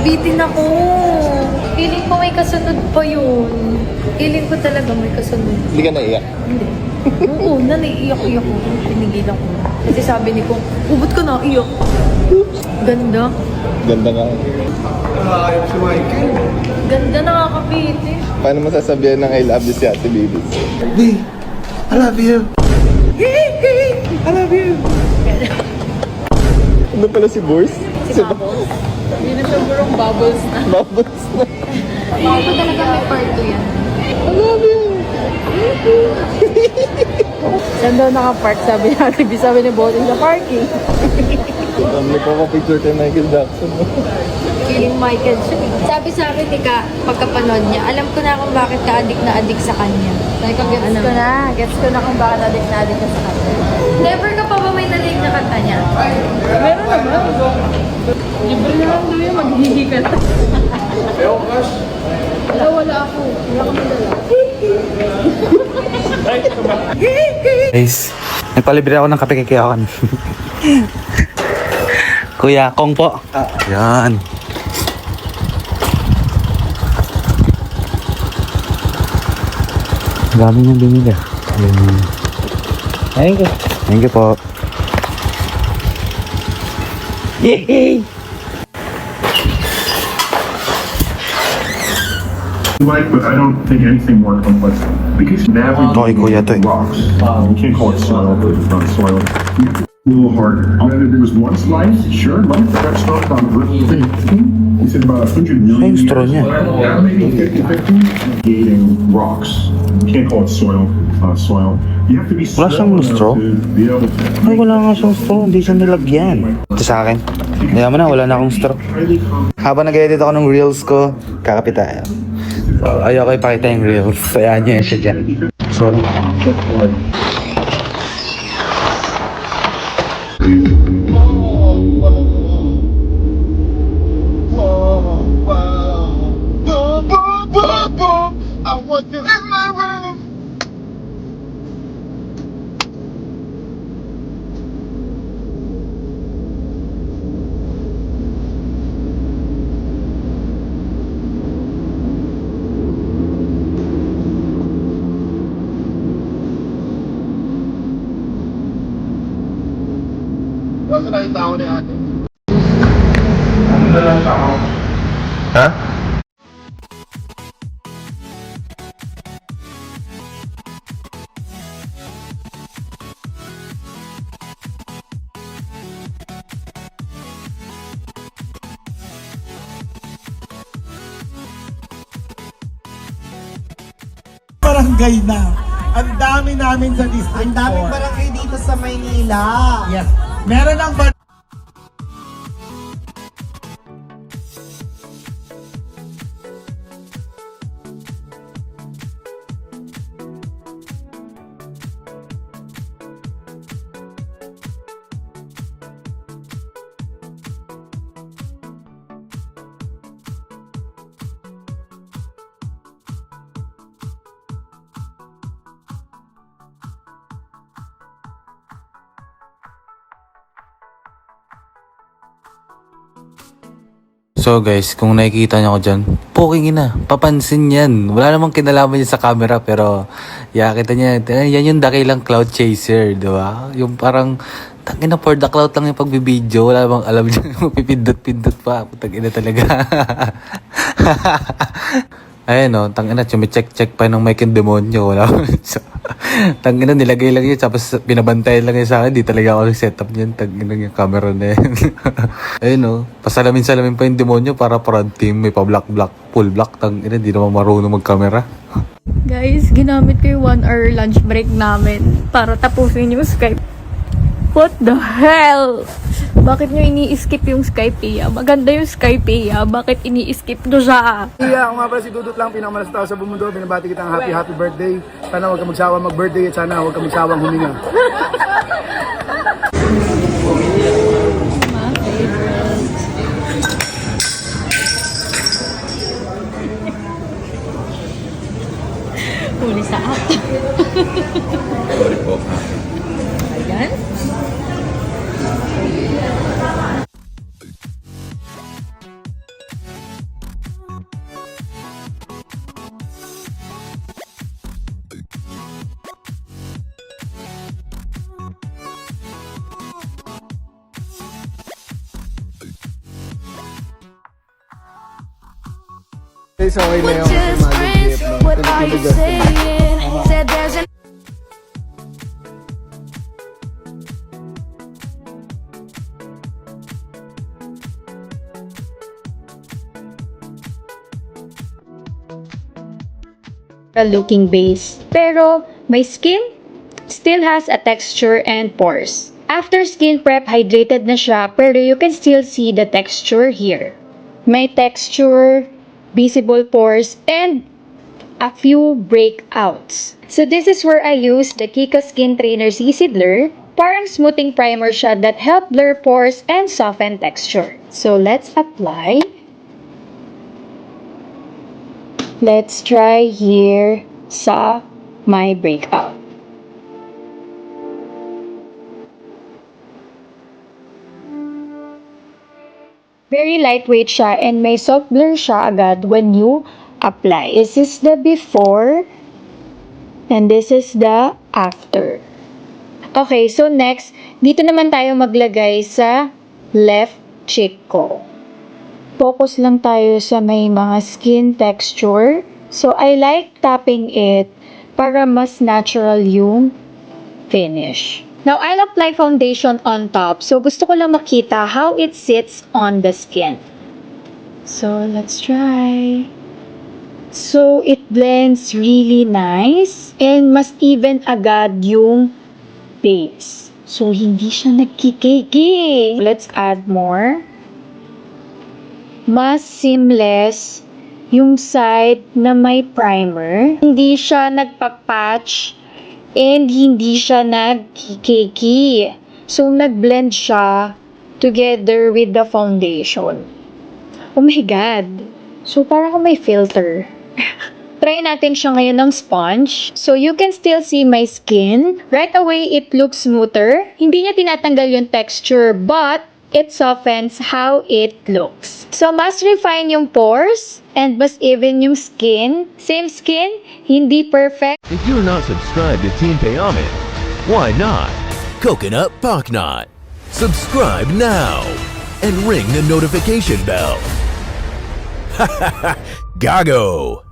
Nabitin ako. Feeling ko may kasunod pa yun. Feeling ko talaga may kasunod. Hindi ka naiyak? Hindi. Oo, naiiyak-iyak ko. Pinigilan ko. Kasi sabi ni Kong, ubot ko na, iyak. Ganda. Ganda nga. Ayaw si Michael. Ganda, nakakapiti. Paano masasabihan ng I love you si Ate Baby? B, I love you. I love you. Ano pala si Boris? Si Bubbles. Hindi na sobrang bubbles na. Bubbles na. Bago talaga may part 2 yan. I love you. Saan daw naka-park? Sabi natin, sabi ni Boting sa parking. May picture kay Michael Jackson. Feeling Michael siya. Sabi sa akin, Ika, pagkapanood niya, alam ko na kung bakit ka adik na adik sa kanya. Sabi ko, gets ko na kung bakit adik na adik ka sa kanya. Never ka pa ba may nalig na kanta niya? Meron naman. Libre na lang doon yung maghihi ka na. Wala ako. Wala ka madala. Guys, nagpalibre ako ng kape kay Kiyakan. Kuya Kong po. Yan. Dami niyang binili. Thank you. Thank you po. Yay! Like, but I don't think anything more complex because Okay, kuya, to eh. rocks. You can't call it soil, but it's not soil. A little harder. There was once life, sure, life got started on Earth. We said about 100 million Ay, straw niya. Yeah, maybe 50, gating rocks. You can't call it soil. Soil. You have to be Wala siyang slow straw? enough to be able to. Ay, wala nga siyang straw. Hindi siya nilagyan. Ito sa akin. Kaya mo na, wala na akong straw. Habang nag-edit ako ng reels ko, kakapit tayo. So, ayoko ipakita yung reels. Ayan nyo yun siya dyan. Sorry. I want you in my room. Basta nakita ko ni ate. Ano na lang siya ako? Ha? Barangay na. Ang dami namin sa District 4. Ang daming barangay dito sa Maynila. Yes. Meron ng So guys, kung nakikita niyo ako dyan, poking ina, papansin yan. Wala namang kinalaman niya sa camera, pero kita niya, yan yung dakilang cloud chaser, di ba? Yung parang, tangina for the cloud lang yung pagbibideo, wala namang alam niya, pipindot-pindot pa, tangina talaga. Ayan o, tangina, check pa ng mic yung demonyo, wala. Tangina, nilagay lang yun, tapos binabantayan lang yun sa akin, di talaga ako setup niyan, tangina yung camera na yan. Ayun o, pasalamin-salamin pa yung demonyo para front team, may pa-black, full black, tangina, di naman marunong mag-camera. Guys, ginamit ko yung 1 hour lunch break namin para tapusin yung Skype. What the hell? Bakit nyo ini-skip yung Skype, Pia? Maganda yung Skype, Pia. Bakit ini-skip nyo siya? Iya, ako nga pala si Dudut lang, pinakamalas tao sa buong mundo. Binabati kitang happy birthday. Sana huwag ka magsawa mag-birthday at sana huwag ka magsawang huminga. Huli sa app. Sorry po. Ayan. guys, okay na yun. Kasi Just friends, mag-grip what are you saying? Said there's an looking base. Pero my skin still has a texture and pores. After skin prep, hydrated na siya, pero you can still see the texture here. May texture, visible pores, and a few breakouts. So this is where I use the Kiko Skin Trainer CC Blur. Parang smoothing primer siya that help blur pores and soften texture. So let's apply. Let's try here sa my breakout. Very lightweight siya and may soft blur siya agad when you apply. This is the before and this is the after. Okay, so next, dito naman tayo maglagay sa left cheek ko. Focus lang tayo sa may mga skin texture. So, I like tapping it para mas natural yung finish. Now, I'll apply foundation on top. So, gusto ko lang makita how it sits on the skin. So, let's try. So, it blends really nice and mas even agad yung base. So, hindi siya nagkikiki. Let's add more. Mas seamless yung side na may primer. Hindi siya nagpa-patch and hindi siya nagkikiki. So, nag-blend siya together with the foundation. Oh my God! So, parang may filter. Try natin siya ngayon ng sponge. So, you can still see my skin. Right away, it looks smoother. Hindi niya tinatanggal yung texture, but it softens how it looks. So, mas refine yung pores and mas even yung skin. Same skin, hindi perfect. If you're not subscribed to Team Payame, why not? Coconut Pocknot. Subscribe now and ring the notification bell. Gago!